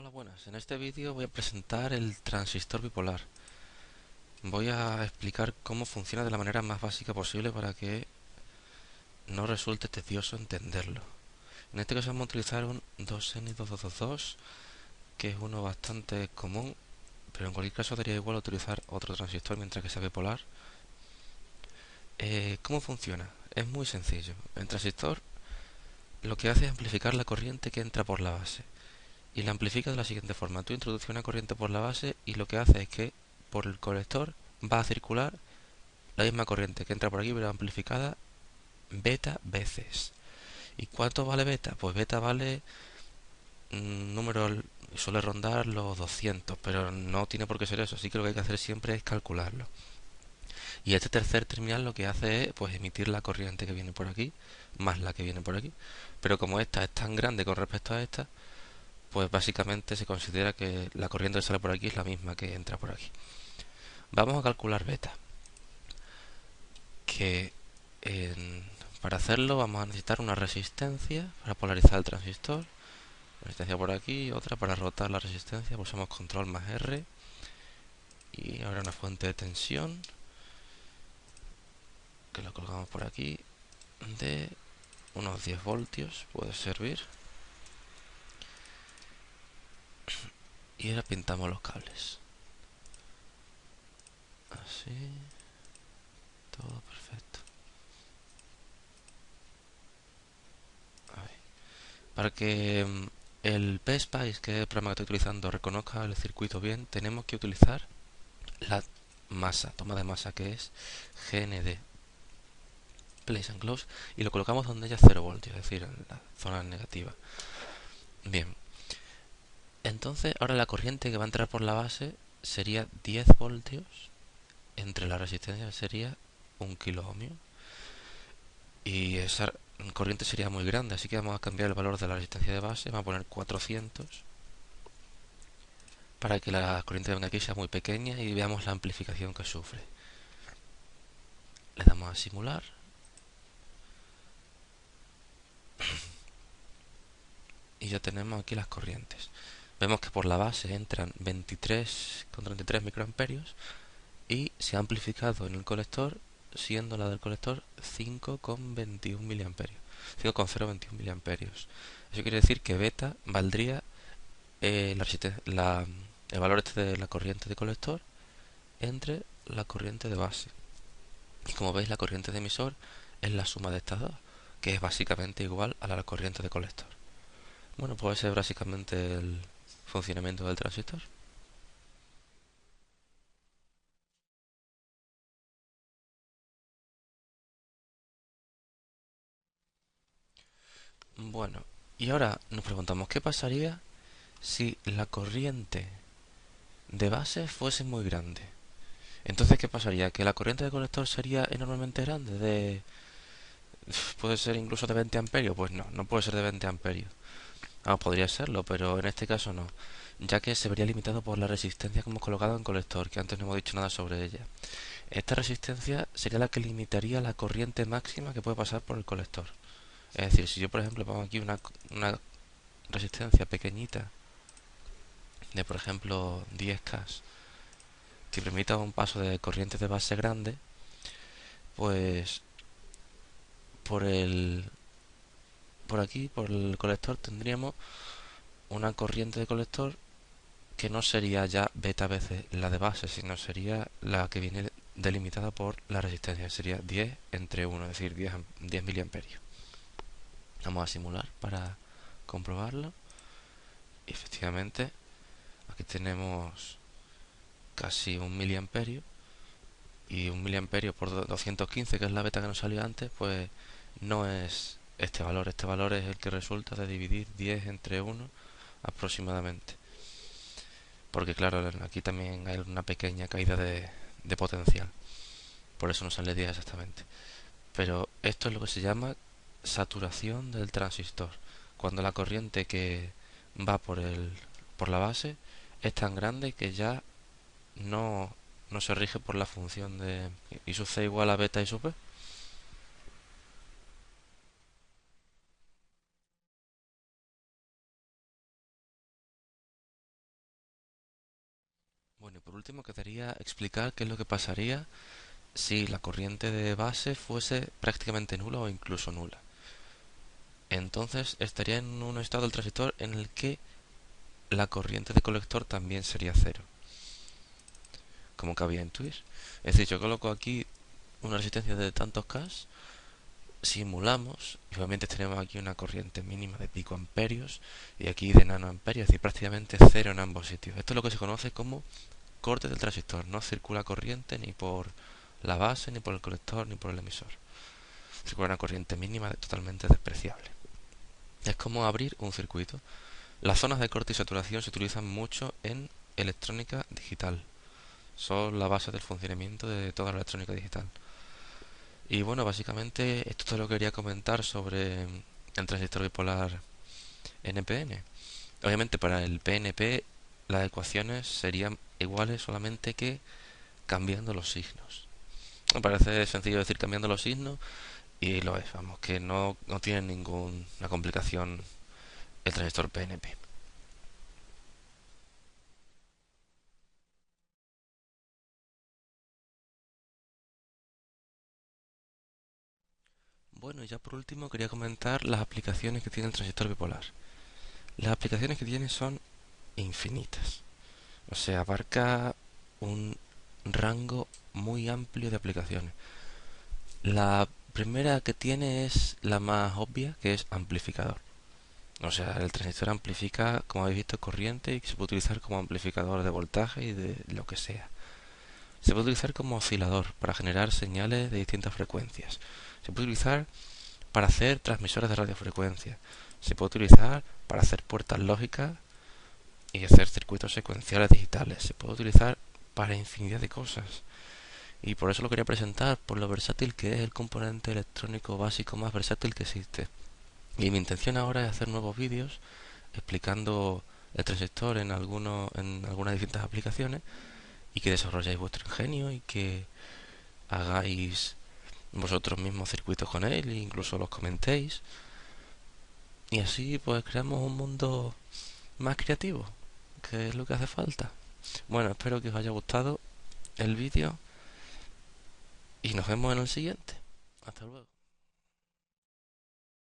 Hola, buenas. En este vídeo voy a presentar el transistor bipolar. Voy a explicar cómo funciona de la manera más básica posible para que no resulte tedioso entenderlo. En este caso vamos a utilizar un 2N2222, que es uno bastante común, pero en cualquier caso daría igual utilizar otro transistor mientras que sea bipolar. ¿Cómo funciona? Es muy sencillo. El transistor lo que hace es amplificar la corriente que entra por la base. Y la amplifica de la siguiente forma. Tú introduces una corriente por la base y lo que hace es que por el colector va a circular la misma corriente que entra por aquí, pero amplificada beta veces. ¿Y cuánto vale beta? Pues beta vale un número, suele rondar los 200, pero no tiene por qué ser eso, así que lo que hay que hacer siempre es calcularlo. Y este tercer terminal lo que hace es pues emitir la corriente que viene por aquí, más la que viene por aquí. Pero como esta es tan grande con respecto a esta, pues básicamente se considera que la corriente que sale por aquí es la misma que entra por aquí. Vamos a calcular beta, que para hacerlo vamos a necesitar una resistencia para polarizar el transistor, una resistencia por aquí y otra para rotar la resistencia. Pulsamos control más R y ahora una fuente de tensión que lo colgamos por aquí de unos 10 voltios, puede servir. Y ahora pintamos los cables. Así, todo perfecto. Ahí. Para que el PSpice, que es el programa que estoy utilizando, reconozca el circuito bien, tenemos que utilizar la masa, toma de masa, que es GND, Place and Close, y lo colocamos donde haya 0 voltios, es decir, en la zona negativa. Bien, entonces ahora la corriente que va a entrar por la base sería 10 voltios, entre la resistencia sería 1 kilo ohmio, y esa corriente sería muy grande, así que vamos a cambiar el valor de la resistencia de base, vamos a poner 400, para que la corriente que venga aquí sea muy pequeña y veamos la amplificación que sufre. Le damos a simular y ya tenemos aquí las corrientes. Vemos que por la base entran 23,33 microamperios y se ha amplificado en el colector, siendo la del colector 5,21 miliamperios, 5,021 miliamperios. Eso quiere decir que beta valdría el valor este de la corriente de colector entre la corriente de base. Y como veis, la corriente de emisor es la suma de estas dos, que es básicamente igual a la corriente de colector. Bueno, pues ese es básicamente el funcionamiento del transistor. Bueno, y ahora nos preguntamos qué pasaría si la corriente de base fuese muy grande. Entonces, ¿qué pasaría? ¿Que la corriente de colector sería enormemente grande? ¿Puede ser incluso de 20 amperios? Pues no, no puede ser de 20 amperios. Podría serlo, pero en este caso no, ya que se vería limitado por la resistencia que hemos colocado en colector, que antes no hemos dicho nada sobre ella. Esta resistencia sería la que limitaría la corriente máxima que puede pasar por el colector. Es decir, si yo por ejemplo pongo aquí una resistencia pequeñita de por ejemplo 10K que permita un paso de corriente de base grande, pues por el por aquí, por el colector, tendríamos una corriente de colector que no sería ya beta veces la de base, sino sería la que viene delimitada por la resistencia, sería 10 entre 1, es decir, 10 miliamperios. Vamos a simular para comprobarlo. Y efectivamente, aquí tenemos casi 1 miliamperio, y 1 miliamperio por 215, que es la beta que nos salió antes, pues no es este valor. Este valor es el que resulta de dividir 10 entre 1 aproximadamente. Porque claro, aquí también hay una pequeña caída de potencial. Por eso no sale 10 exactamente. Pero esto es lo que se llama saturación del transistor. Cuando la corriente que va por la base es tan grande que ya no, no se rige por la función de I sub C igual a beta I sub P. por último quedaría explicar qué es lo que pasaría si la corriente de base fuese prácticamente nula o incluso nula. Entonces estaría en un estado del transistor en el que la corriente de colector también sería cero, como cabía intuir. Es decir, yo coloco aquí una resistencia de tantos K, simulamos, y obviamente tenemos aquí una corriente mínima de picoamperios y aquí de nanoamperios, es decir, prácticamente cero en ambos sitios. Esto es lo que se conoce como corte del transistor, no circula corriente ni por la base, ni por el colector, ni por el emisor. Circula una corriente mínima totalmente despreciable. Es como abrir un circuito. Las zonas de corte y saturación se utilizan mucho en electrónica digital. Son la base del funcionamiento de toda la electrónica digital. Y bueno, básicamente esto te lo quería comentar sobre el transistor bipolar NPN. Obviamente para el PNP las ecuaciones serían iguales solamente que cambiando los signos. Me parece sencillo decir cambiando los signos y lo es, vamos, que no tiene ninguna complicación el transistor PNP. Bueno, y ya por último quería comentar las aplicaciones que tiene el transistor bipolar. Las aplicaciones que tiene son infinitas. O sea, abarca un rango muy amplio de aplicaciones. La primera que tiene es la más obvia, que es amplificador. O sea, el transistor amplifica, como habéis visto, corriente y se puede utilizar como amplificador de voltaje y de lo que sea. Se puede utilizar como oscilador para generar señales de distintas frecuencias. Se puede utilizar para hacer transmisores de radiofrecuencia. Se puede utilizar para hacer puertas lógicas y hacer circuitos secuenciales digitales. Se puede utilizar para infinidad de cosas. Y por eso lo quería presentar, por lo versátil que es el componente electrónico básico más versátil que existe. Y mi intención ahora es hacer nuevos vídeos explicando el transistor en algunas distintas aplicaciones y que desarrolláis vuestro ingenio y que hagáis vosotros mismos circuitos con él e incluso los comentéis. Y así pues creamos un mundo más creativo, que es lo que hace falta. Bueno, espero que os haya gustado el vídeo y nos vemos en el siguiente. Hasta luego.